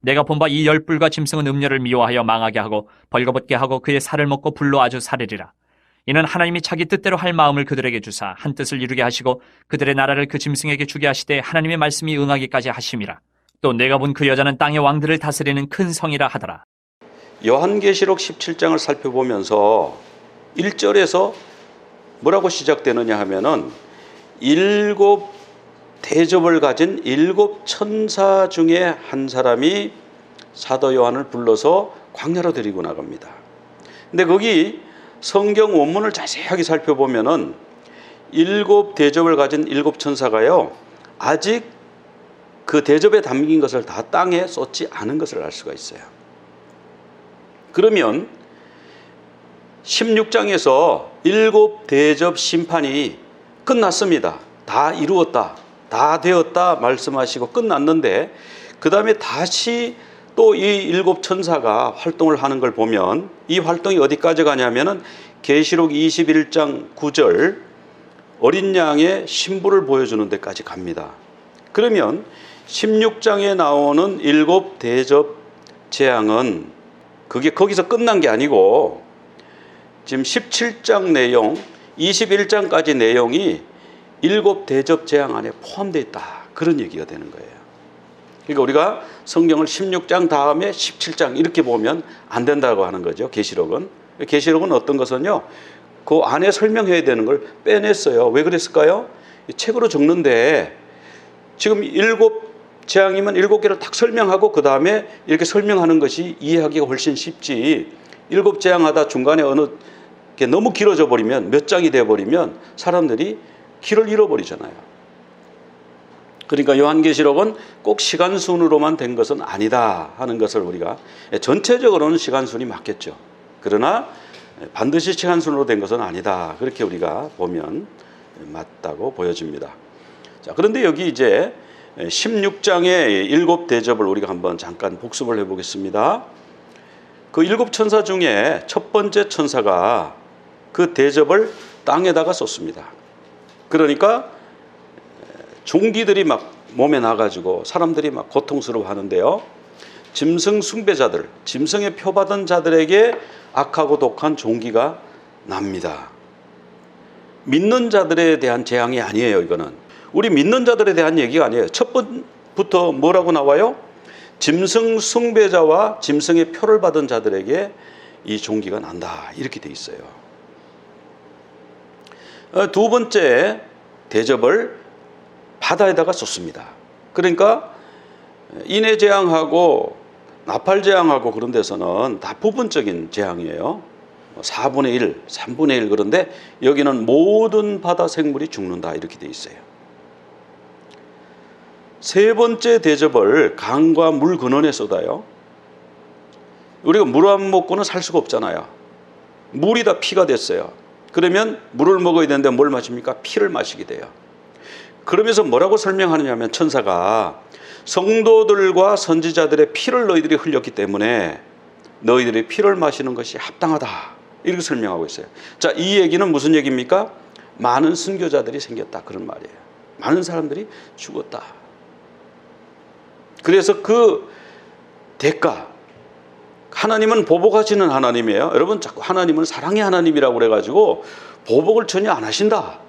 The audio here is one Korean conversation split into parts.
내가 본 바 이 열불과 짐승은 음료를 미워하여 망하게 하고 벌거벗게 하고 그의 살을 먹고 불로 아주 사르리라. 이는 하나님이 자기 뜻대로 할 마음을 그들에게 주사 한 뜻을 이루게 하시고 그들의 나라를 그 짐승에게 주게 하시되 하나님의 말씀이 응하기까지 하심이라. 또 내가 본 그 여자는 땅의 왕들을 다스리는 큰 성이라 하더라. 요한계시록 17장을 살펴보면서 1절에서 뭐라고 시작되느냐 하면은 일곱 대접을 가진 일곱 천사 중에 한 사람이 사도 요한을 불러서 광야로 데리고 나갑니다. 근데 거기 성경 원문을 자세하게 살펴보면은 일곱 대접을 가진 일곱 천사가요, 아직 그 대접에 담긴 것을 다 땅에 쏟지 않은 것을 알 수가 있어요. 그러면 16장에서 일곱 대접 심판이 끝났습니다. 다 이루었다, 다 되었다 말씀하시고 끝났는데, 그 다음에 다시 또 이 일곱 천사가 활동을 하는 걸 보면 이 활동이 어디까지 가냐면은 계시록 21장 9절 어린 양의 신부를 보여주는 데까지 갑니다. 그러면 16장에 나오는 일곱 대접 재앙은 그게 거기서 끝난 게 아니고 지금 17장 내용, 21장까지 내용이 일곱 대접 재앙 안에 포함되어 있다, 그런 얘기가 되는 거예요. 그러니까 우리가 성경을 16장 다음에 17장 이렇게 보면 안 된다고 하는 거죠. 계시록은 어떤 것은요, 그 안에 설명해야 되는 걸 빼냈어요. 왜 그랬을까요? 책으로 적는데 지금 일곱 재앙이면 일곱 개를 딱 설명하고 그 다음에 이렇게 설명하는 것이 이해하기가 훨씬 쉽지, 일곱 재앙하다 중간에 어느 게 너무 길어져 버리면, 몇 장이 돼 버리면 사람들이 길을 잃어버리잖아요. 그러니까 요한계시록은 꼭 시간순으로만 된 것은 아니다 하는 것을 우리가, 전체적으로는 시간순이 맞겠죠. 그러나 반드시 시간순으로 된 것은 아니다, 그렇게 우리가 보면 맞다고 보여집니다. 자, 그런데 여기 이제 16장의 일곱 대접을 우리가 한번 잠깐 복습을 해보겠습니다. 그 일곱 천사 중에 첫 번째 천사가 그 대접을 땅에다가 쏟습니다. 그러니까 종기들이 막 몸에 나가지고 사람들이 막 고통스러워 하는데요, 짐승 숭배자들, 짐승의 표 받은 자들에게 악하고 독한 종기가 납니다. 믿는 자들에 대한 재앙이 아니에요. 이거는 우리 믿는 자들에 대한 얘기가 아니에요. 첫 번부터 뭐라고 나와요? 짐승 숭배자와 짐승의 표를 받은 자들에게 이 종기가 난다, 이렇게 돼 있어요. 두 번째 대접을 바다에다가 쏟습니다. 그러니까 인해 재앙하고 나팔 재앙하고 그런 데서는 다 부분적인 재앙이에요. 4분의 1, 3분의 1, 그런데 여기는 모든 바다 생물이 죽는다, 이렇게 돼 있어요. 세 번째 대접을 강과 물 근원에 쏟아요. 우리가 물 안 먹고는 살 수가 없잖아요. 물이 다 피가 됐어요. 그러면 물을 먹어야 되는데 뭘 마십니까? 피를 마시게 돼요. 그러면서 뭐라고 설명하느냐면, 천사가 성도들과 선지자들의 피를 너희들이 흘렸기 때문에 너희들이 피를 마시는 것이 합당하다, 이렇게 설명하고 있어요. 자, 이 얘기는 무슨 얘기입니까? 많은 순교자들이 생겼다, 그런 말이에요. 많은 사람들이 죽었다. 그래서 그 대가, 하나님은 보복하시는 하나님이에요. 여러분, 자꾸 하나님은 사랑의 하나님이라고 그래가지고 보복을 전혀 안 하신다.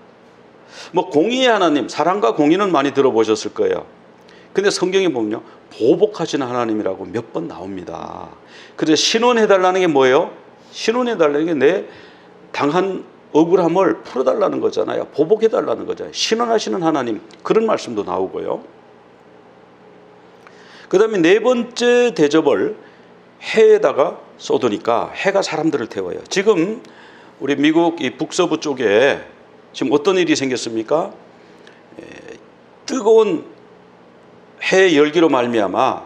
뭐 공의의 하나님, 사랑과 공의는 많이 들어보셨을 거예요. 근데 성경에 보면요, 보복하시는 하나님이라고 몇 번 나옵니다. 그래서 신원해달라는 게 뭐예요? 신원해달라는 게 내 당한 억울함을 풀어달라는 거잖아요. 보복해달라는 거잖아요. 신원하시는 하나님, 그런 말씀도 나오고요. 그 다음에 네 번째 대접을 해에다가 쏟으니까 해가 사람들을 태워요. 지금 우리 미국 이 북서부 쪽에 지금 어떤 일이 생겼습니까? 뜨거운 해 열기로 말미암아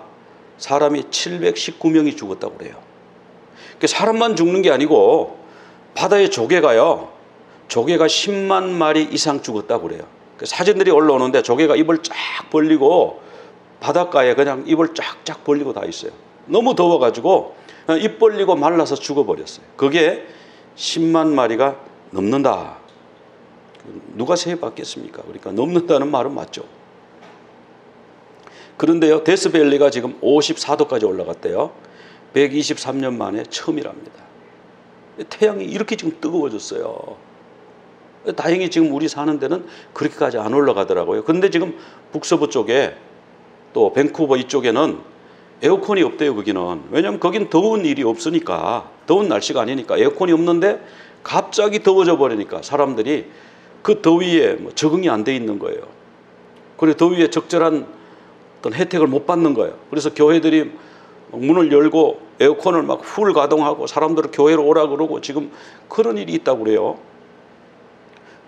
사람이 719명이 죽었다고 그래요. 사람만 죽는 게 아니고 바다의 조개가요, 조개가 10만 마리 이상 죽었다고 그래요. 사진들이 올라오는데 조개가 입을 쫙 벌리고 바닷가에 그냥 입을 쫙쫙 벌리고 다 있어요. 너무 더워가지고 입 벌리고 말라서 죽어버렸어요. 그게 10만 마리가 넘는다. 누가 세봤겠습니까? 그러니까 넘는다는 말은 맞죠. 그런데요, 데스밸리가 지금 54도까지 올라갔대요. 123년 만에 처음이랍니다. 태양이 이렇게 지금 뜨거워졌어요. 다행히 지금 우리 사는 데는 그렇게까지 안 올라가더라고요. 그런데 지금 북서부 쪽에 또 밴쿠버 이쪽에는 에어컨이 없대요. 거기는. 왜냐하면 거긴 더운 일이 없으니까, 더운 날씨가 아니니까 에어컨이 없는데 갑자기 더워져 버리니까 사람들이 그 더위에 뭐 적응이 안 돼 있는 거예요. 그리고 더위에 적절한 어떤 혜택을 못 받는 거예요. 그래서 교회들이 문을 열고 에어컨을 막 풀 가동하고 사람들을 교회로 오라 그러고 지금 그런 일이 있다고 그래요.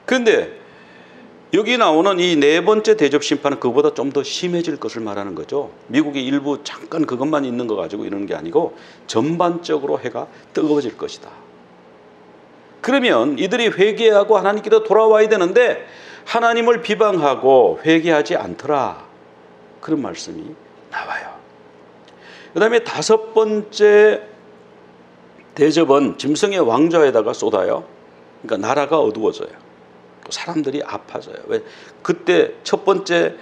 그런데 여기 나오는 이 네 번째 대접 심판은 그보다 좀 더 심해질 것을 말하는 거죠. 미국의 일부 잠깐 그것만 있는 거 가지고 이러는 게 아니고 전반적으로 해가 뜨거워질 것이다. 그러면 이들이 회개하고 하나님께로 돌아와야 되는데 하나님을 비방하고 회개하지 않더라. 그런 말씀이 나와요. 그 다음에 다섯 번째 대접은 짐승의 왕좌에다가 쏟아요. 그러니까 나라가 어두워져요. 사람들이 아파져요. 왜? 그때 첫 번째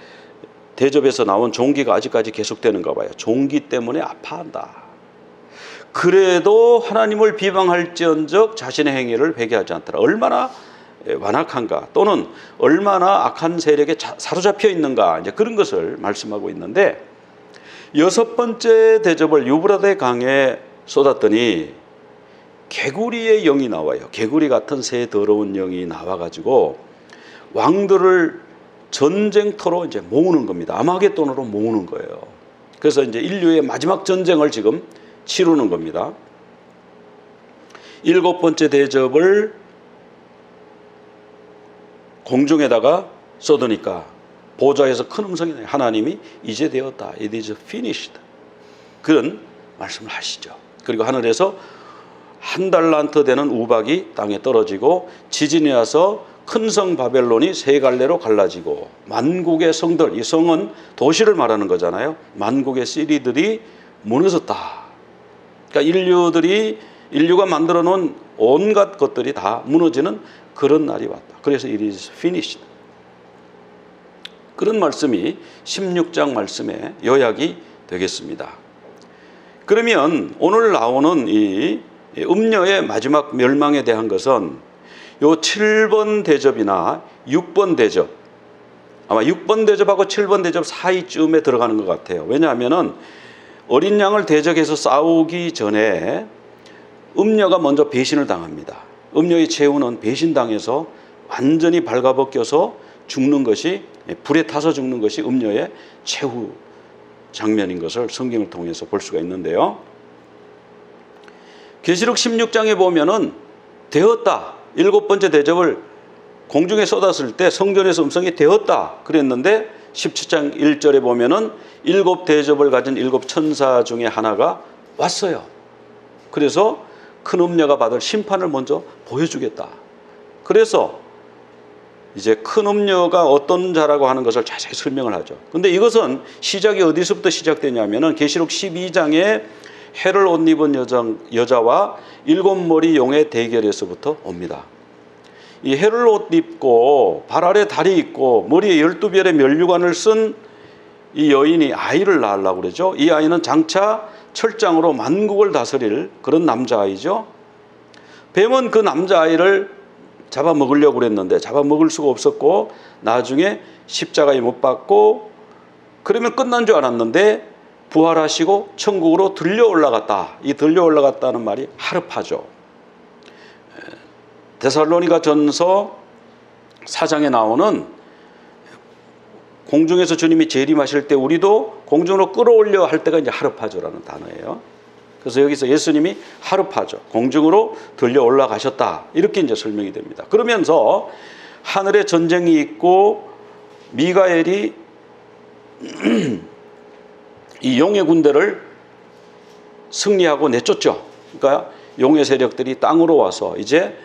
대접에서 나온 종기가 아직까지 계속되는가 봐요. 종기 때문에 아파한다. 그래도 하나님을 비방할지언정 자신의 행위를 회개하지 않더라. 얼마나 완악한가, 또는 얼마나 악한 세력에 사로잡혀 있는가, 이제 그런 것을 말씀하고 있는데, 여섯 번째 대접을 유브라데 강에 쏟았더니 개구리의 영이 나와요. 개구리 같은 새 더러운 영이 나와가지고 왕들을 전쟁터로 이제 모으는 겁니다. 아마겟돈으로 모으는 거예요. 그래서 이제 인류의 마지막 전쟁을 지금 치르는 겁니다. 일곱 번째 대접을 공중에다가 쏟으니까 보좌에서 큰 음성이 나요. 하나님이 이제 되었다. It is finished. 그런 말씀을 하시죠. 그리고 하늘에서 1달란트 되는 우박이 땅에 떨어지고 지진이 와서 큰 성 바벨론이 세 갈래로 갈라지고 만국의 성들, 이 성은 도시를 말하는 거잖아요. 만국의 시리들이 무너졌다. 그러니까 인류가 만들어 놓은 온갖 것들이 다 무너지는 그런 날이 왔다. 그래서 it is finished. 그런 말씀이 16장 말씀의 요약이 되겠습니다. 그러면 오늘 나오는 이 음녀의 마지막 멸망에 대한 것은 요 7번 대접이나 6번 대접, 아마 6번 대접하고 7번 대접 사이쯤에 들어가는 것 같아요. 왜냐하면 어린 양을 대적해서 싸우기 전에 음녀가 먼저 배신을 당합니다. 음녀의 최후는 배신당해서 완전히 발가벗겨서 죽는 것이, 불에 타서 죽는 것이 음녀의 최후 장면인 것을 성경을 통해서 볼 수가 있는데요. 계시록 16장에 보면은 되었다. 일곱 번째 대접을 공중에 쏟았을 때 성전에서 음성이 되었다 그랬는데 17장 1절에 보면은 일곱 대접을 가진 일곱 천사 중에 하나가 왔어요. 그래서 큰 음녀가 받을 심판을 먼저 보여주겠다. 그래서 이제 큰 음녀가 어떤 자라고 하는 것을 자세히 설명을 하죠. 근데 이것은 시작이 어디서부터 시작되냐면은 계시록 12장에 해를 옷 입은 여자와 일곱 머리 용의 대결에서부터 옵니다. 이 해를 옷 입고 발 아래 다리 있고 머리에 12별의 면류관을 쓴 이 여인이 아이를 낳으려고 그러죠. 이 아이는 장차 철장으로 만국을 다스릴 그런 남자아이죠. 뱀은 그 남자아이를 잡아먹으려고 그랬는데 잡아먹을 수가 없었고 나중에 십자가에 못 박고 그러면 끝난 줄 알았는데 부활하시고 천국으로 들려 올라갔다. 이 들려 올라갔다는 말이 하르파죠. 데살로니가 전서 4장에 나오는 공중에서 주님이 재림하실 때 우리도 공중으로 끌어올려 할 때가 이제 하르파조라는 단어예요. 그래서 여기서 예수님이 하르파죠. 공중으로 들려 올라가셨다. 이렇게 이제 설명이 됩니다. 그러면서 하늘에 전쟁이 있고 미가엘이 이 용의 군대를 승리하고 내쫓죠. 그러니까 용의 세력들이 땅으로 와서 이제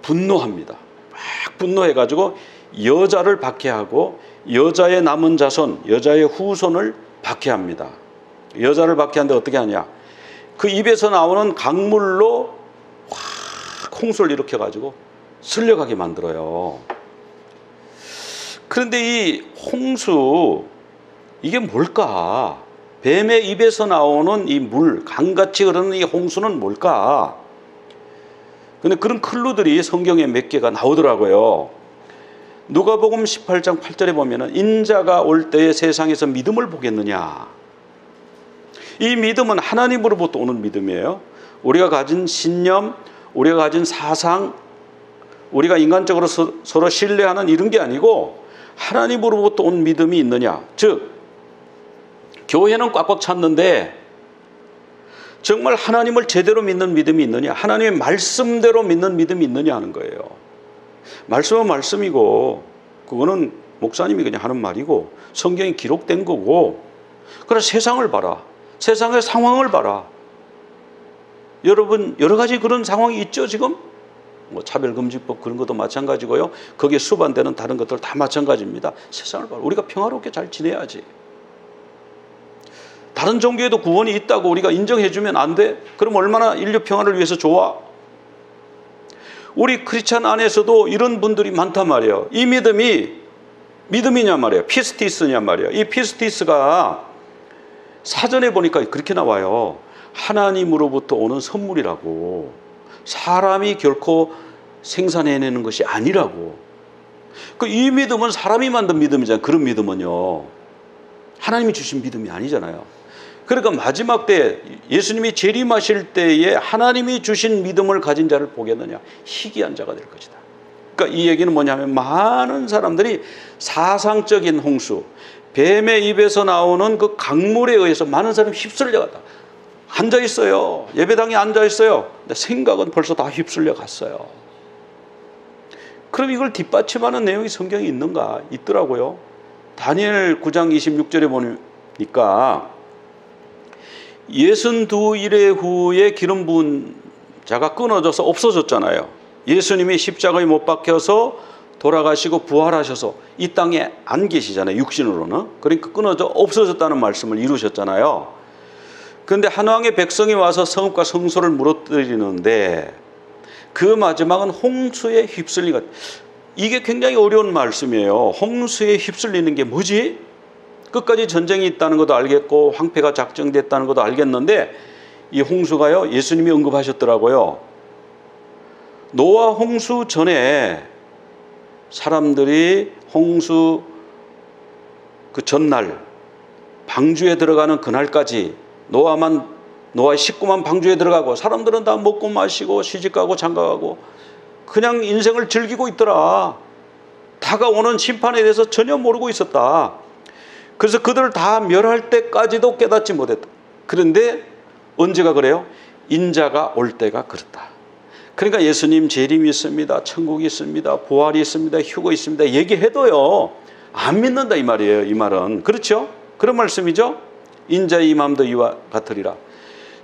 분노합니다. 막 분노해가지고 여자를 박해하고 여자의 남은 자손, 여자의 후손을 박해합니다. 여자를 박해하는데 어떻게 하냐? 그 입에서 나오는 강물로 확 홍수를 일으켜가지고 쓸려가게 만들어요. 그런데 이 홍수, 이게 뭘까? 뱀의 입에서 나오는 이 물, 강같이 흐르는 이 홍수는 뭘까? 근데 그런 클루들이 성경에 몇 개가 나오더라고요. 누가복음 18장 8절에 보면은 인자가 올 때에 세상에서 믿음을 보겠느냐. 이 믿음은 하나님으로부터 오는 믿음이에요. 우리가 가진 신념, 우리가 가진 사상, 우리가 인간적으로 서로 신뢰하는 이런 게 아니고 하나님으로부터 온 믿음이 있느냐. 즉 교회는 꽉꽉 찼는데 정말 하나님을 제대로 믿는 믿음이 있느냐, 하나님의 말씀대로 믿는 믿음이 있느냐 하는 거예요. 말씀은 말씀이고 그거는 목사님이 그냥 하는 말이고 성경에 기록된 거고, 그러나 세상을 봐라. 세상의 상황을 봐라. 여러분 여러 가지 그런 상황이 있죠. 지금 뭐 차별금지법 그런 것도 마찬가지고요. 거기에 수반되는 다른 것들 다 마찬가지입니다. 세상을 봐라. 우리가 평화롭게 잘 지내야지. 다른 종교에도 구원이 있다고 우리가 인정해주면 안 돼? 그럼 얼마나 인류 평화를 위해서 좋아? 우리 크리스찬 안에서도 이런 분들이 많단 말이에요. 이 믿음이 믿음이냐 말이에요. 피스티스냐 말이에요. 이 피스티스가 사전에 보니까 그렇게 나와요. 하나님으로부터 오는 선물이라고. 사람이 결코 생산해내는 것이 아니라고. 이 믿음은 사람이 만든 믿음이잖아요. 그런 믿음은요. 하나님이 주신 믿음이 아니잖아요. 그러니까 마지막 때 예수님이 재림하실 때에 하나님이 주신 믿음을 가진 자를 보겠느냐. 희귀한 자가 될 것이다. 그러니까 이 얘기는 뭐냐면 많은 사람들이 사상적인 홍수, 뱀의 입에서 나오는 그 강물에 의해서 많은 사람이 휩쓸려갔다. 앉아있어요. 예배당에 앉아있어요. 근데 생각은 벌써 다 휩쓸려 갔어요. 그럼 이걸 뒷받침하는 내용이 성경에 있는가? 있더라고요. 다니엘 9장 26절에 보니까 62일의 후에 기름 부은 자가 끊어져서 없어졌잖아요. 예수님이 십자가에 못 박혀서 돌아가시고 부활하셔서 이 땅에 안 계시잖아요. 육신으로는. 그러니까 끊어져 없어졌다는 말씀을 이루셨잖아요. 그런데 한왕의 백성이 와서 성읍과 성소를 무너뜨리는데 그 마지막은 홍수에 휩쓸리가. 이게 굉장히 어려운 말씀이에요. 홍수에 휩쓸리는 게 뭐지? 끝까지 전쟁이 있다는 것도 알겠고 황폐가 작정됐다는 것도 알겠는데 이 홍수가요, 예수님이 언급하셨더라고요. 노아 홍수 전에 사람들이 홍수 그 전날 방주에 들어가는 그날까지 노아의 식구만 방주에 들어가고 사람들은 다 먹고 마시고 시집가고 장가가고 그냥 인생을 즐기고 있더라. 다가오는 심판에 대해서 전혀 모르고 있었다. 그래서 그들을 다 멸할 때까지도 깨닫지 못했다. 그런데 언제가 그래요? 인자가 올 때가 그렇다. 그러니까 예수님 재림이 있습니다. 천국이 있습니다. 부활이 있습니다. 휴거 있습니다. 얘기해도요 안 믿는다 이 말이에요. 이 말은 그렇죠? 그런 말씀이죠. 인자의 임함도 이와 같으리라.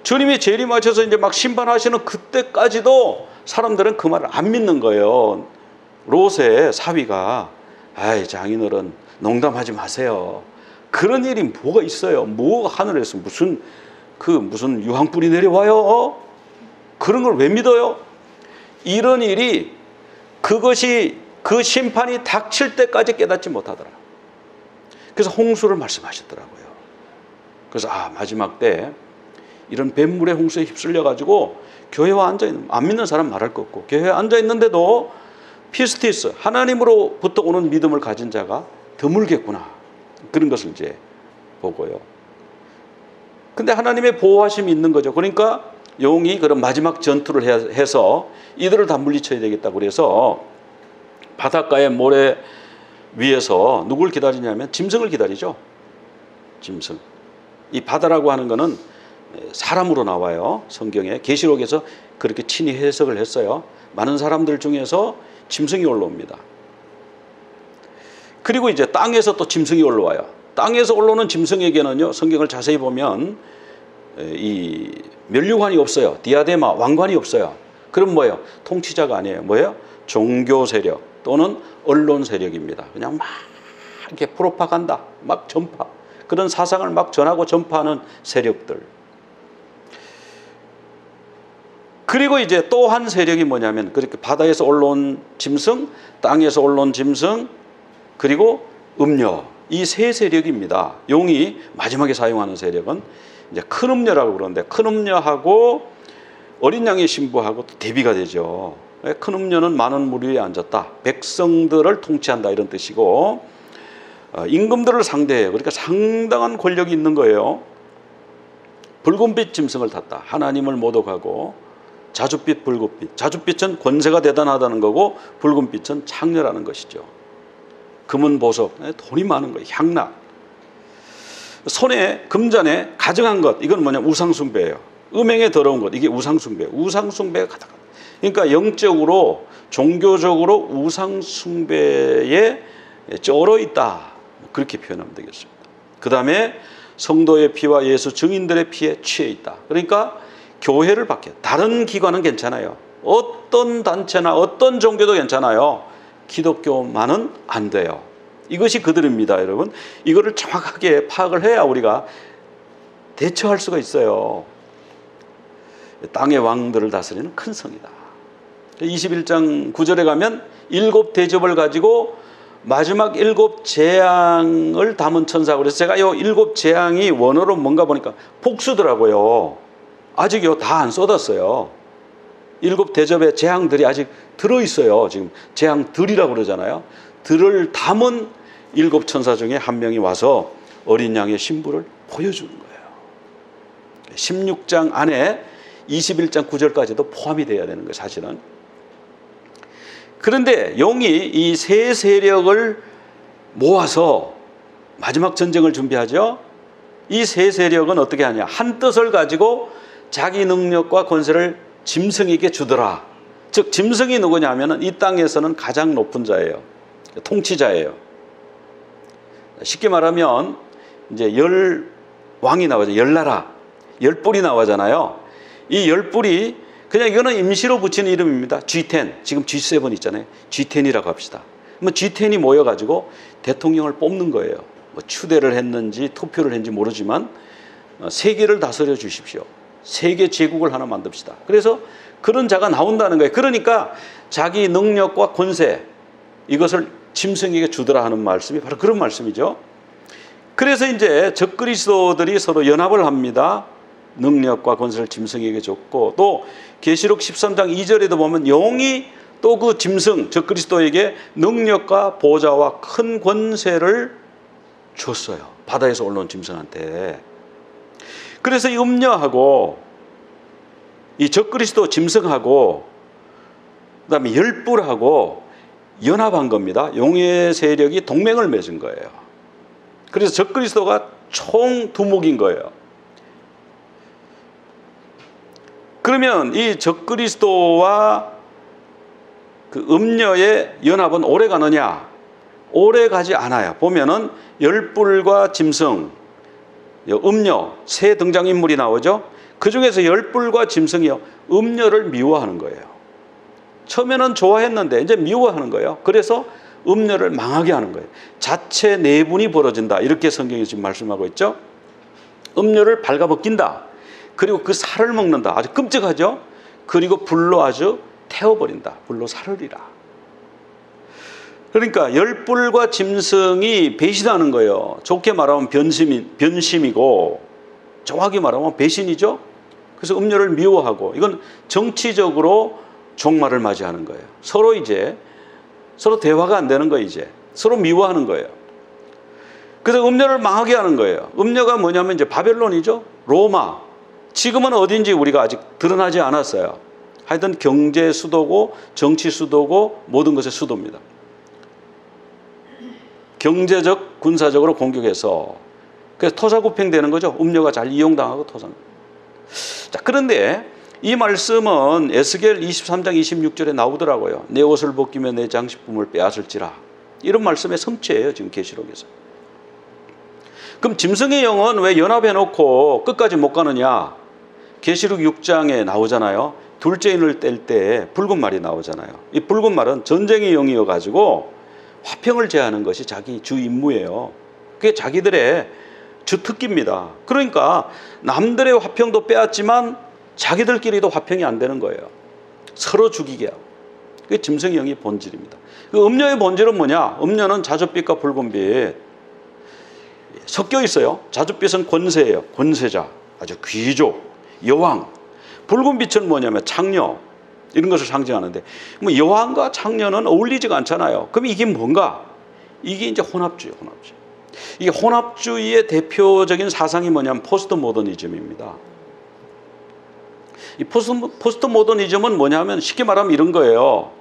주님이 재림하셔서 이제 막 심판하시는 그때까지도 사람들은 그 말을 안 믿는 거예요. 롯의 사위가 아이 장인어른 농담하지 마세요. 그런 일이 뭐가 있어요? 뭐가 하늘에서 무슨 유황불이 내려와요? 그런 걸 왜 믿어요? 이런 일이 그것이 그 심판이 닥칠 때까지 깨닫지 못하더라. 그래서 홍수를 말씀하셨더라고요. 그래서 마지막 때 이런 뱀물의 홍수에 휩쓸려 가지고 교회와 앉아있는, 안 믿는 사람 말할 거 없고 교회에 앉아있는데도 피스티스, 하나님으로부터 오는 믿음을 가진 자가 드물겠구나. 그런 것을 이제 보고요. 근데 하나님의 보호하심이 있는 거죠. 그러니까 용이 그런 마지막 전투를 해서 이들을 다 물리쳐야 되겠다고 그래서 바닷가의 모래 위에서 누굴 기다리냐면 짐승을 기다리죠. 짐승. 이 바다라고 하는 거는 사람으로 나와요. 성경에 계시록에서 그렇게 친히 해석을 했어요. 많은 사람들 중에서 짐승이 올라옵니다. 그리고 이제 땅에서 또 짐승이 올라와요. 땅에서 올라오는 짐승에게는요, 성경을 자세히 보면 이 면류관이 없어요. 디아데마, 왕관이 없어요. 그럼 뭐예요? 통치자가 아니에요. 뭐예요? 종교 세력 또는 언론 세력입니다. 그냥 막 이렇게 프로파간다, 막 전파, 그런 사상을 막 전하고 전파하는 세력들. 그리고 이제 또 한 세력이 뭐냐면 그렇게 바다에서 올라온 짐승, 땅에서 올라온 짐승, 그리고 음녀. 이 세 세력입니다. 용이 마지막에 사용하는 세력은 이제 큰 음녀라고 그러는데, 큰 음녀하고 어린 양의 신부하고 또 대비가 되죠. 큰 음녀는 많은 무리 위에 앉았다. 백성들을 통치한다 이런 뜻이고, 임금들을 상대해요. 그러니까 상당한 권력이 있는 거예요. 붉은빛 짐승을 탔다. 하나님을 모독하고, 자줏빛, 붉은빛. 자줏빛은 권세가 대단하다는 거고, 붉은빛은 창렬하는 것이죠. 금은 보석, 돈이 많은 거예요. 향락. 손에 금잔에 가증한 것, 이건 뭐냐, 우상숭배예요. 음행에 더러운 것, 이게 우상숭배예요. 우상숭배가 가득. 그러니까 영적으로, 종교적으로 우상숭배에 쩔어 있다, 그렇게 표현하면 되겠습니다. 그 다음에 성도의 피와 예수 증인들의 피에 취해 있다. 그러니까 교회를 밖에, 다른 기관은 괜찮아요. 어떤 단체나 어떤 종교도 괜찮아요. 기독교만은 안 돼요. 이것이 그들입니다, 여러분. 이거를 정확하게 파악을 해야 우리가 대처할 수가 있어요. 땅의 왕들을 다스리는 큰 성이다. 21장 9절에 가면 7 대접을 가지고 마지막 7 재앙을 담은 천사. 그래서 제가 이 7 재앙이 원어로 뭔가 보니까 복수더라고요. 아직요 다 안 쏟았어요. 7 대접의 재앙들이 아직 들어있어요. 지금 재앙들이라고 그러잖아요. 들을 담은 7 천사 중에 한 명이 와서 어린 양의 신부를 보여주는 거예요. 16장 안에 21장 9절까지도 포함이 돼야 되는 거예요, 사실은. 그런데 용이 이 세 세력을 모아서 마지막 전쟁을 준비하죠. 이 세 세력은 어떻게 하냐, 한 뜻을 가지고 자기 능력과 권세를 짐승에게 주더라. 즉 짐승이 누구냐 하면은 이 땅에서는 가장 높은 자예요. 통치자예요. 쉽게 말하면 이제 10왕이 나오죠. 10나라, 10뿔이 나오잖아요. 이 10뿔이 그냥 이거는 임시로 붙이는 이름입니다. G10, 지금 G7 있잖아요. G10이라고 합시다. 뭐 G10이 모여가지고 대통령을 뽑는 거예요. 뭐 추대를 했는지 투표를 했는지 모르지만 세계를 다스려 주십시오. 세계 제국을 하나 만듭시다. 그래서 그런 자가 나온다는 거예요. 그러니까 자기 능력과 권세, 이것을 짐승에게 주더라 하는 말씀이 바로 그런 말씀이죠. 그래서 이제 적그리스도들이 서로 연합을 합니다. 능력과 권세를 짐승에게 줬고, 또 계시록 13장 2절에도 보면 용이 또 그 짐승 적그리스도에게 능력과 보좌와 큰 권세를 줬어요. 바다에서 올라온 짐승한테. 그래서 이 음녀하고 이 적그리스도 짐승하고 그다음에 열불하고 연합한 겁니다. 용의 세력이 동맹을 맺은 거예요. 그래서 적그리스도가 총 두목인 거예요. 그러면 이 적그리스도와 그 음녀의 연합은 오래 가느냐? 오래 가지 않아요. 보면은 열불과 짐승, 음녀 세 등장인물이 나오죠. 그 중에서 열불과 짐승이요, 음녀를 미워하는 거예요. 처음에는 좋아했는데 이제 미워하는 거예요. 그래서 음녀를 망하게 하는 거예요. 자체 내분이 벌어진다, 이렇게 성경이 지금 말씀하고 있죠. 음녀를 발가벗긴다. 그리고 그 살을 먹는다. 아주 끔찍하죠. 그리고 불로 아주 태워버린다. 불로 사르리라. 그러니까 열불과 짐승이 배신하는 거예요. 좋게 말하면 변심이고, 정확히 말하면 배신이죠. 그래서 음녀를 미워하고, 이건 정치적으로 종말을 맞이하는 거예요. 서로 대화가 안 되는 거예요. 이제 서로 미워하는 거예요. 그래서 음녀를 망하게 하는 거예요. 음녀가 뭐냐면 이제 바벨론이죠. 로마. 지금은 어딘지 우리가 아직 드러나지 않았어요. 하여튼 경제 수도고 정치 수도고 모든 것의 수도입니다. 경제적, 군사적으로 공격해서, 그래서 토사구팽되는 거죠. 음녀가 잘 이용당하고 토상. 자, 그런데 이 말씀은 에스겔 23장 26절에 나오더라고요. 내 옷을 벗기며 내 장식품을 빼앗을지라. 이런 말씀의 성취예요, 지금 계시록에서. 그럼 짐승의 영은 왜 연합해놓고 끝까지 못 가느냐? 계시록 6장에 나오잖아요. 둘째 인을 뗄 때 붉은 말이 나오잖아요. 이 붉은 말은 전쟁의 영이어가지고 화평을 제하는 것이 자기 주 임무예요. 그게 자기들의 주 특기입니다. 그러니까 남들의 화평도 빼앗지만 자기들끼리도 화평이 안 되는 거예요. 서로 죽이게 하고. 그게 짐승의 영의 본질입니다. 그 음녀의 본질은 뭐냐? 음녀는 자줏빛과 붉은빛. 섞여 있어요. 자줏빛은 권세예요. 권세자, 아주 귀족, 여왕. 붉은 빛은 뭐냐면 창녀, 이런 것을 상징하는데, 뭐 여왕과 창녀는 어울리지가 않잖아요. 그럼 이게 뭔가? 이게 이제 혼합주의, 혼합주의. 이게 혼합주의의 대표적인 사상이 뭐냐면 포스트 모더니즘입니다. 이 포스트 모더니즘은 뭐냐면 쉽게 말하면 이런 거예요.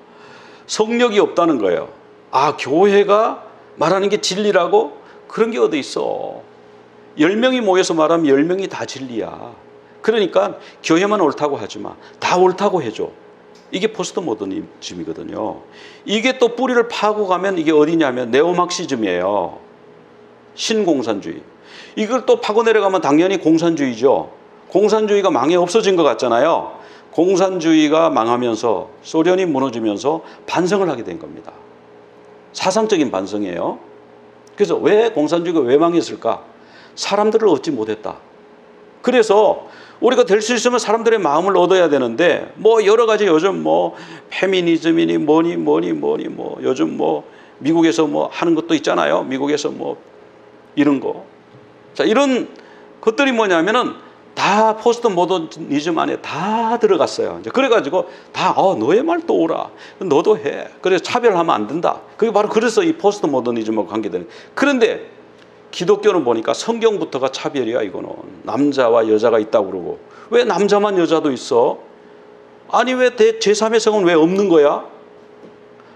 성력이 없다는 거예요. 아, 교회가 말하는 게 진리라고? 그런 게 어디 있어. 10명이 모여서 말하면 10명이 다 진리야. 그러니까 교회만 옳다고 하지 마. 다 옳다고 해줘. 이게 포스트 모더니즘이거든요. 이게 또 뿌리를 파고 가면 이게 어디냐면 네오막시즘이에요. 신공산주의. 이걸 또 파고 내려가면 당연히 공산주의죠. 공산주의가 망해 없어진 것 같잖아요. 공산주의가 망하면서 소련이 무너지면서 반성을 하게 된 겁니다. 사상적인 반성이에요. 그래서 왜 공산주의가 왜 망했을까? 사람들을 얻지 못했다. 그래서 우리가 될 수 있으면 사람들의 마음을 얻어야 되는데, 뭐 여러 가지 요즘 뭐 페미니즘이니 뭐니 뭐 요즘 뭐 미국에서 뭐 하는 것도 있잖아요. 미국에서 뭐 이런 거. 자, 이런 것들이 뭐냐면은 다 포스트 모더니즘 안에 다 들어갔어요. 이제 그래가지고 다 너의 말 또 오라. 너도 해. 그래서 차별하면 안 된다. 그게 바로 그래서 이 포스트 모더니즘하고 관계되는. 그런데 기독교는 보니까 성경부터가 차별이야. 이거는 남자와 여자가 있다고 그러고, 왜 남자만 여자도 있어? 아니 왜 제3의 성은 왜 없는 거야?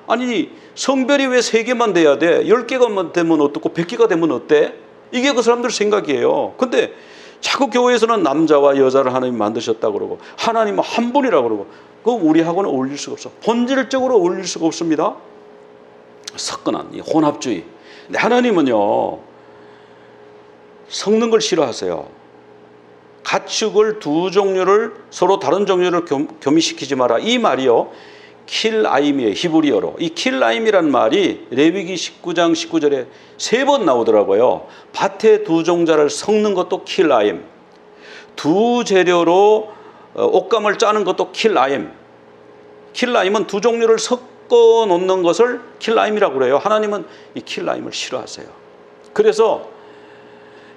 아니 성별이 왜 3개만 돼야 돼? 10개가 되면 어떻고 100개가 되면 어때? 이게 그 사람들 생각이에요. 근데 자꾸 교회에서는 남자와 여자를 하나님 만드셨다고 그러고 하나님은 한 분이라고 그러고, 그거 우리하고는 어울릴 수가 없어. 본질적으로 어울릴 수가 없습니다. 섞어난 이 혼합주의. 근데 하나님은요, 섞는 걸 싫어하세요. 가축을 두 종류를 서로 다른 종류를 교미시키지 마라. 이 말이요, 킬라임이에요. 히브리어로. 이 킬라임이란 말이 레위기 19장 19절에 3번 나오더라고요. 밭에 두 종자를 섞는 것도 킬라임. 두 재료로 옷감을 짜는 것도 킬라임. 킬라임은 두 종류를 섞어 놓는 것을 킬라임이라고 그래요. 하나님은 이 킬라임을 싫어하세요. 그래서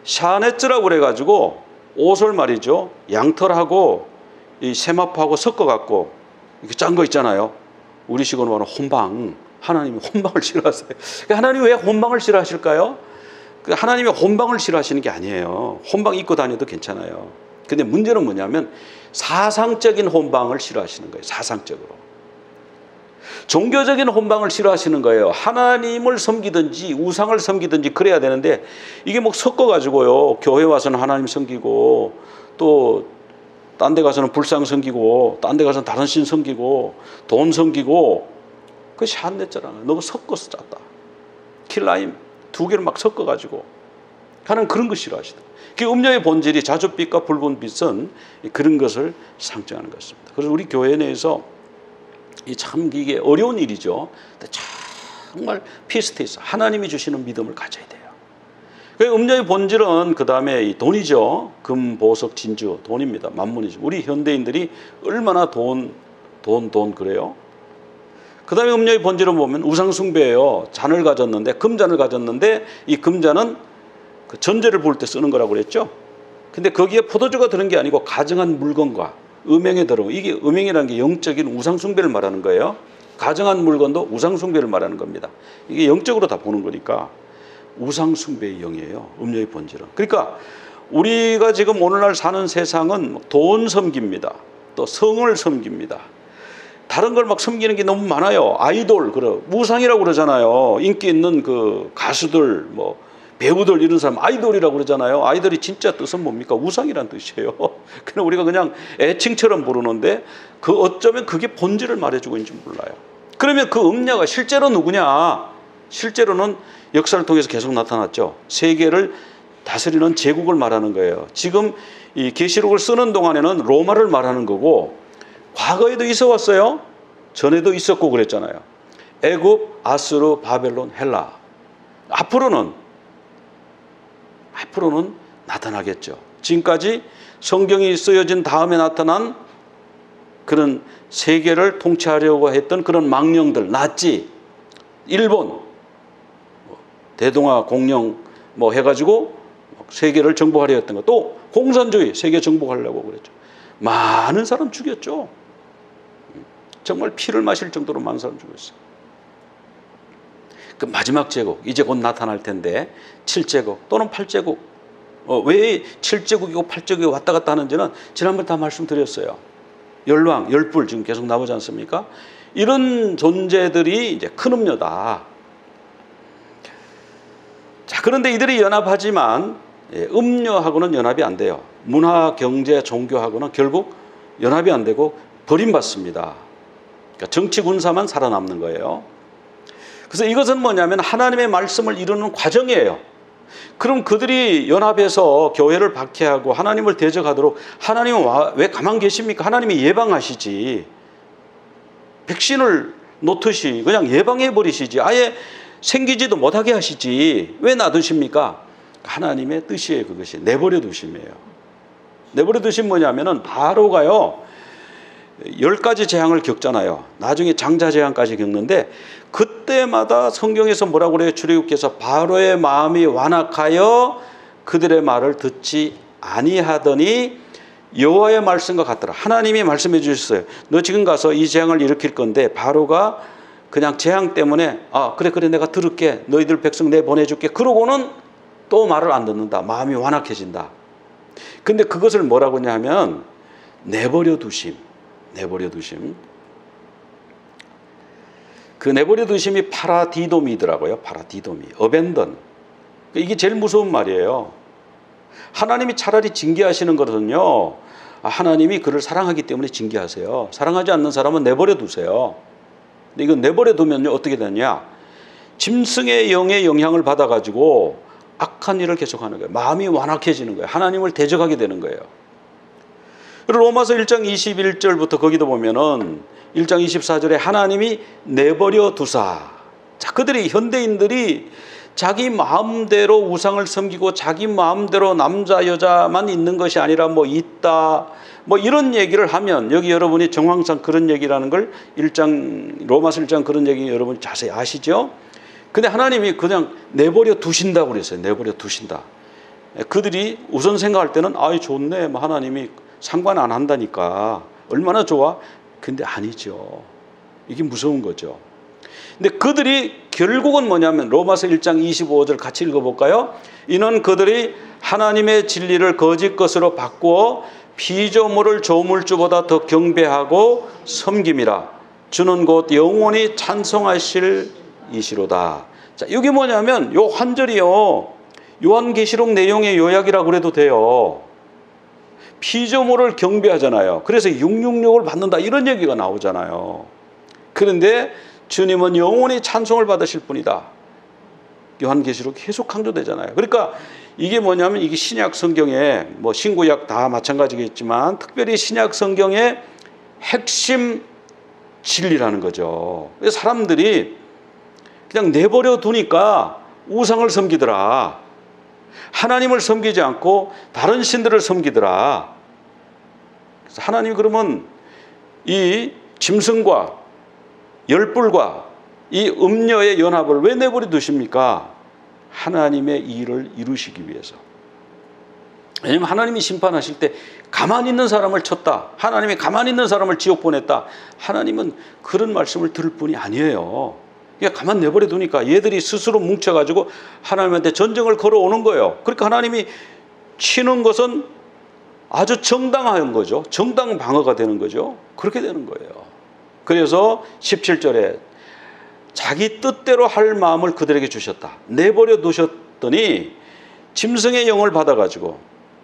샤네츠라고 그래가지고 옷을 말이죠, 양털하고 이 세마포하고 섞어갖고 이렇게 짠 거 있잖아요. 우리식으로 말하는 혼방. 하나님이 혼방을 싫어하세요. 하나님이 왜 혼방을 싫어하실까요? 하나님이 혼방을 싫어하시는 게 아니에요. 혼방 입고 다녀도 괜찮아요. 근데 문제는 뭐냐면 사상적인 혼방을 싫어하시는 거예요. 사상적으로. 종교적인 혼방을 싫어하시는 거예요. 하나님을 섬기든지 우상을 섬기든지 그래야 되는데, 이게 뭐 섞어가지고요, 교회 와서는 하나님 섬기고 또 딴 데 가서는 불상 섬기고 딴 데 가서는 다른 신 섬기고 돈 섬기고, 그것이 안 됐잖아요. 너무 섞어서 짰다. 킬라임 두 개를 막 섞어가지고 하는 그런 거 싫어하시다. 그 음료의 본질이 자줏빛과 붉은 빛은 그런 것을 상징하는 것입니다. 그래서 우리 교회 내에서 참 이게 어려운 일이죠. 근데 정말 피스테이스, 하나님이 주시는 믿음을 가져야 돼요. 그 음료의 본질은 그 다음에 이 돈이죠. 금, 보석, 진주, 돈입니다. 만문이죠. 우리 현대인들이 얼마나 돈 그래요. 그 다음에 음료의 본질은 보면 우상숭배예요. 잔을 가졌는데, 금잔을 가졌는데 이 금잔은 그 전제를 볼 때 쓰는 거라고 그랬죠. 근데 거기에 포도주가 들은 게 아니고 가정한 물건과 음행에 들어오고, 이게 음행이라는 게 영적인 우상숭배를 말하는 거예요. 가정한 물건도 우상숭배를 말하는 겁니다. 이게 영적으로 다 보는 거니까 우상숭배의 영이에요. 음료의 본질은. 그러니까 우리가 지금 오늘날 사는 세상은 돈 섬깁니다. 또 성을 섬깁니다. 다른 걸 막 섬기는 게 너무 많아요. 아이돌, 우상이라고 그러잖아요. 인기 있는 그 가수들, 뭐 배우들, 이런 사람 아이돌이라고 그러잖아요. 아이돌이 진짜 뜻은 뭡니까? 우상이란 뜻이에요. 그냥 우리가 그냥 애칭처럼 부르는데 어쩌면 그게 본질을 말해주고 있는지 몰라요. 그러면 그 음녀가 실제로 누구냐? 실제로는 역사를 통해서 계속 나타났죠. 세계를 다스리는 제국을 말하는 거예요. 지금 이 계시록을 쓰는 동안에는 로마를 말하는 거고, 과거에도 있어 왔어요. 전에도 있었고 그랬잖아요. 애굽, 아수르, 바벨론, 헬라. 앞으로는 나타나겠죠. 지금까지 성경이 쓰여진 다음에 나타난 그런 세계를 통치하려고 했던 그런 망령들, 나치, 일본, 대동아 공영 뭐 해가지고 세계를 정복하려 했던 것. 또 공산주의 세계 정복하려고 그랬죠. 많은 사람 죽였죠. 정말 피를 마실 정도로 많은 사람 죽였어요. 그 마지막 제국 이제 곧 나타날 텐데 7제국 또는 8제국. 왜 7제국이고 8제국이 왔다 갔다 하는지는 지난번에 다 말씀드렸어요. 열왕, 열불 지금 계속 나오지 않습니까? 이런 존재들이 이제 큰 음료다. 자, 그런데 이들이 연합하지만 음료하고는 연합이 안 돼요. 문화, 경제, 종교하고는 결국 연합이 안 되고 버림받습니다. 그러니까 정치, 군사만 살아남는 거예요. 그래서 이것은 뭐냐면 하나님의 말씀을 이루는 과정이에요. 그럼 그들이 연합해서 교회를 박해하고 하나님을 대적하도록 하나님은 왜 가만 계십니까? 하나님이 예방하시지. 백신을 놓듯이 그냥 예방해 버리시지. 아예 생기지도 못하게 하시지. 왜 놔두십니까? 하나님의 뜻이에요. 그것이 내버려 두심이에요. 내버려 두심 뭐냐면은 바로가요 10가지 재앙을 겪잖아요. 나중에 장자 재앙까지 겪는데 그때마다 성경에서 뭐라고 그래요? 출애굽기에서 바로의 마음이 완악하여 그들의 말을 듣지 아니하더니 여호와의 말씀과 같더라. 하나님이 말씀해 주셨어요. 너 지금 가서 이 재앙을 일으킬 건데 바로가 그냥 재앙 때문에 그래 내가 들을게. 너희들 백성 내 보내줄게. 그러고는 또 말을 안 듣는다. 마음이 완악해진다. 근데 그것을 뭐라고 하냐면 내버려 두심. 내버려 두심. 그 내버려 두심이 파라디돔이더라고요. 파라디돔이. 어벤던. 이게 제일 무서운 말이에요. 하나님이 차라리 징계하시는 것은요. 하나님이 그를 사랑하기 때문에 징계하세요. 사랑하지 않는 사람은 내버려 두세요. 근데 이거 내버려 두면요. 어떻게 되냐. 짐승의 영의 영향을 받아가지고 악한 일을 계속하는 거예요. 마음이 완악해지는 거예요. 하나님을 대적하게 되는 거예요. 로마서 1장 21절부터 거기도 보면은 1장 24절에 하나님이 내버려 두사. 자, 그들이 현대인들이 자기 마음대로 우상을 섬기고 자기 마음대로 남자 여자만 있는 것이 아니라 뭐 있다. 뭐 이런 얘기를 하면 여기 여러분이 정황상 그런 얘기라는 걸 로마서 1장 그런 얘기 여러분 자세히 아시죠? 근데 하나님이 그냥 내버려 두신다고 그랬어요. 내버려 두신다. 그들이 우선 생각할 때는 좋네. 뭐 하나님이 상관 안 한다니까. 얼마나 좋아? 근데 아니죠. 이게 무서운 거죠. 근데 그들이 결국은 뭐냐면 로마서 1장 25절 같이 읽어볼까요? 이는 그들이 하나님의 진리를 거짓 것으로 바꾸어 피조물을 조물주보다 더 경배하고 섬김이라. 주는 곧 영원히 찬송하실 이시로다. 자, 이게 뭐냐면 요 한 절이요. 요한계시록 내용의 요약이라고 그래도 돼요. 피조물을 경배하잖아요. 그래서 666을 받는다 이런 얘기가 나오잖아요. 그런데 주님은 영원히 찬송을 받으실 분이다. 요한계시록 계속 강조되잖아요. 그러니까 이게 뭐냐면 이게 신약 성경에 뭐 신구약 다 마찬가지겠지만 특별히 신약 성경의 핵심 진리라는 거죠. 그래서 사람들이 그냥 내버려 두니까 우상을 섬기더라. 하나님을 섬기지 않고 다른 신들을 섬기더라. 그래서 하나님이 그러면 이 짐승과 열불과 이 음녀의 연합을 왜 내버려 두십니까? 하나님의 일을 이루시기 위해서. 왜냐하면 하나님이 심판하실 때 가만히 있는 사람을 쳤다. 하나님이 가만히 있는 사람을 지옥 보냈다. 하나님은 그런 말씀을 들을 분이 아니에요. 그냥 가만 내버려 두니까 얘들이 스스로 뭉쳐가지고 하나님한테 전쟁을 걸어오는 거예요. 그러니까 하나님이 치는 것은 아주 정당한 거죠. 정당 방어가 되는 거죠. 그렇게 되는 거예요. 그래서 17절에 자기 뜻대로 할 마음을 그들에게 주셨다. 내버려 두셨더니 짐승의 영을 받아가지고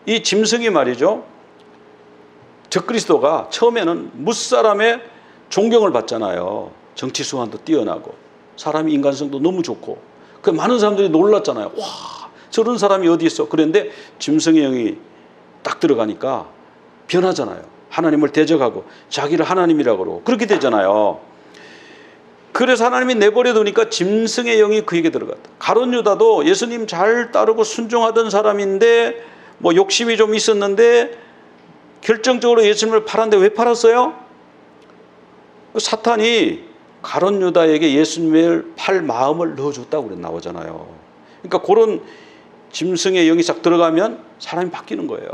이 짐승이 말이죠. 적그리스도가 처음에는 무사람의 존경을 받잖아요. 정치 수완도 뛰어나고 사람이 인간성도 너무 좋고 그 많은 사람들이 놀랐잖아요. 와, 저런 사람이 어디 있어? 그런데 짐승의 영이 딱 들어가니까 변하잖아요. 하나님을 대적하고 자기를 하나님이라고 그러고 그렇게 되잖아요. 그래서 하나님이 내버려 두니까 짐승의 영이 그에게 들어갔다. 가룟 유다도 예수님 잘 따르고 순종하던 사람인데 뭐 욕심이 좀 있었는데 결정적으로 예수님을 팔았는데 왜 팔았어요? 사탄이 가룟 유다에게 예수님을 팔 마음을 넣어줬다고 그래 나오잖아요. 그러니까 그런 짐승의 영이 싹 들어가면 사람이 바뀌는 거예요.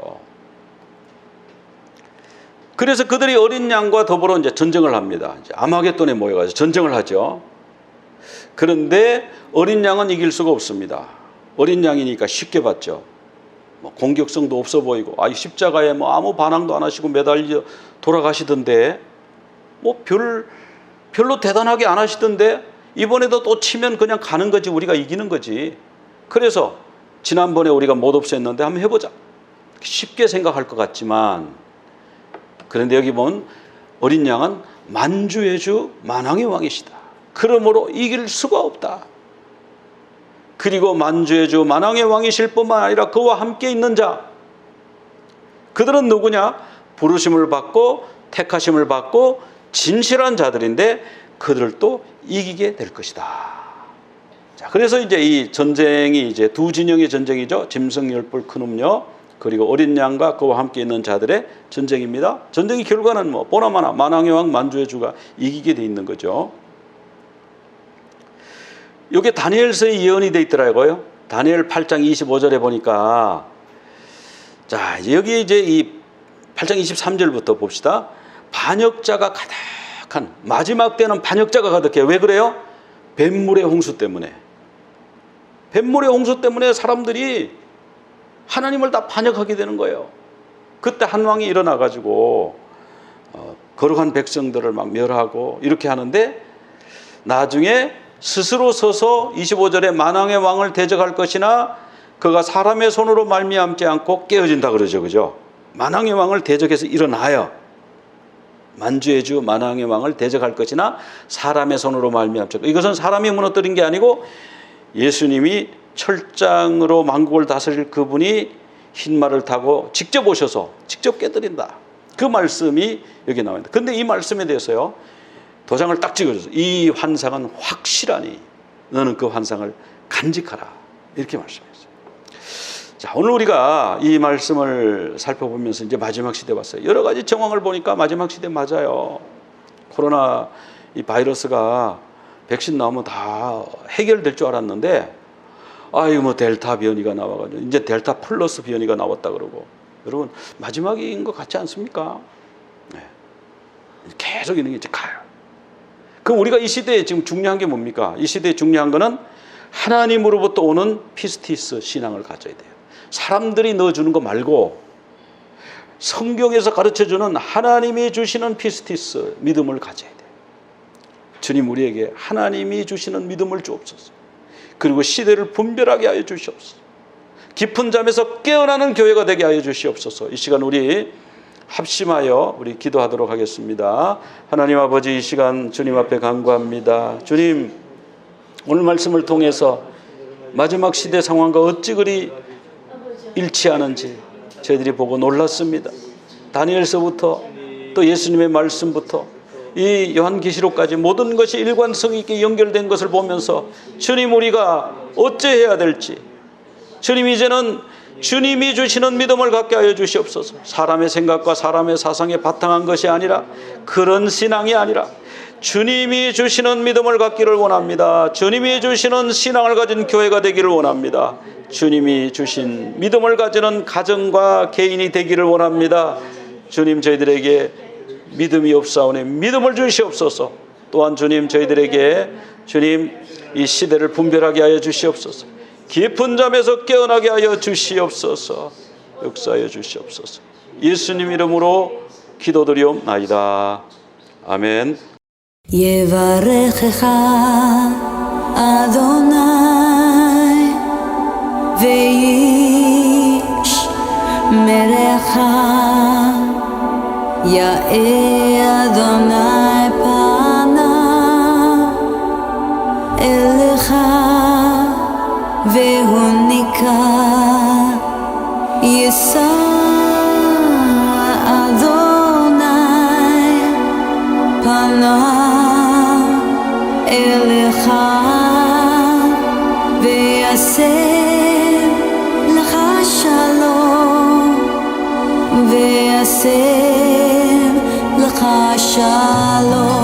그래서 그들이 어린 양과 더불어 이제 전쟁을 합니다. 이제 아마겟돈에 모여가지고 전쟁을 하죠. 그런데 어린 양은 이길 수가 없습니다. 어린 양이니까 쉽게 봤죠. 뭐 공격성도 없어 보이고, 십자가에 뭐 아무 반항도 안 하시고 매달려 돌아가시던데, 뭐 별로 대단하게 안 하시던데, 이번에도 또 치면 그냥 가는 거지, 우리가 이기는 거지. 그래서 지난번에 우리가 못 없앴는데 한번 해보자. 쉽게 생각할 것 같지만, 그런데 여기 보면 어린 양은 만주의 주 만왕의 왕이시다. 그러므로 이길 수가 없다. 그리고 만주의 주 만왕의 왕이실 뿐만 아니라 그와 함께 있는 자, 그들은 누구냐? 부르심을 받고 택하심을 받고 진실한 자들인데 그들을 또 이기게 될 것이다. 자, 그래서 이제 이 전쟁이 이제 두 진영의 전쟁이죠. 짐승 열불 큰 음녀, 그리고 어린 양과 그와 함께 있는 자들의 전쟁입니다. 전쟁의 결과는 뭐 보나마나 만왕의 왕 만주의 주가 이기게 돼 있는 거죠. 이게 다니엘서의 예언이 돼 있더라고요. 다니엘 8장 25절에 보니까, 자, 여기 이제 이 8장 23절부터 봅시다. 반역자가 가득한, 마지막 때는 반역자가 가득해요. 왜 그래요? 뱀물의 홍수 때문에. 뱀물의 홍수 때문에 사람들이 하나님을 다 반역하게 되는 거예요. 그때 한 왕이 일어나가지고 거룩한 백성들을 막 멸하고 이렇게 하는데, 나중에 스스로 서서 25절에 만왕의 왕을 대적할 것이나 그가 사람의 손으로 말미암지 않고 깨어진다 그러죠. 그죠? 만왕의 왕을 대적해서 일어나요. 만주의 주 만왕의 왕을 대적할 것이나 사람의 손으로 말미암지 않고. 이것은 사람이 무너뜨린 게 아니고 예수님이 철장으로 만국을 다스릴 그분이 흰 말을 타고 직접 오셔서 직접 깨뜨린다. 그 말씀이 여기 나옵니다. 그런데 이 말씀에 대해서요, 도장을 딱 찍어줘서 이 환상은 확실하니 너는 그 환상을 간직하라. 이렇게 말씀했어요. 자, 오늘 우리가 이 말씀을 살펴보면서 이제 마지막 시대 봤어요. 여러 가지 정황을 보니까 마지막 시대 맞아요. 코로나 이 바이러스가 백신 나오면 다 해결될 줄 알았는데, 뭐 델타 변이가 나와가지고 이제 델타 플러스 변이가 나왔다 그러고, 여러분 마지막인 것 같지 않습니까? 네. 계속 이런 게 이제 가요. 그럼 우리가 이 시대에 지금 중요한 게 뭡니까? 이 시대에 중요한 거는 하나님으로부터 오는 피스티스 신앙을 가져야 돼요. 사람들이 넣어주는 거 말고 성경에서 가르쳐주는 하나님이 주시는 피스티스 믿음을 가져야 돼요. 주님, 우리에게 하나님이 주시는 믿음을 주옵소서. 그리고 시대를 분별하게 하여 주시옵소서. 깊은 잠에서 깨어나는 교회가 되게 하여 주시옵소서. 이 시간 우리 합심하여 우리 기도하도록 하겠습니다. 하나님 아버지, 이 시간 주님 앞에 간구합니다. 주님, 오늘 말씀을 통해서 마지막 시대 상황과 어찌 그리 일치하는지 저희들이 보고 놀랐습니다. 다니엘서부터 또 예수님의 말씀부터 이 요한계시록까지 모든 것이 일관성 있게 연결된 것을 보면서, 주님, 우리가 어찌해야 될지, 주님, 이제는 주님이 주시는 믿음을 갖게 하여 주시옵소서. 사람의 생각과 사람의 사상에 바탕한 것이 아니라, 그런 신앙이 아니라 주님이 주시는 믿음을 갖기를 원합니다. 주님이 주시는 신앙을 가진 교회가 되기를 원합니다. 주님이 주신 믿음을 가지는 가정과 개인이 되기를 원합니다. 주님, 저희들에게 믿음이 없사오니 믿음을 주시옵소서. 또한 주님, 저희들에게 주님 이 시대를 분별하게 하여 주시옵소서. 깊은 잠에서 깨어나게 하여 주시옵소서. 역사하여 주시옵소서. 예수님 이름으로 기도드리옵나이다. 아멘. יברכך אדוני וישמרך, יאר אדוני פניו אליך והוניקה, יישא אדוני פניו אליך ויעשה לך שלום, ויעשה לך שלום.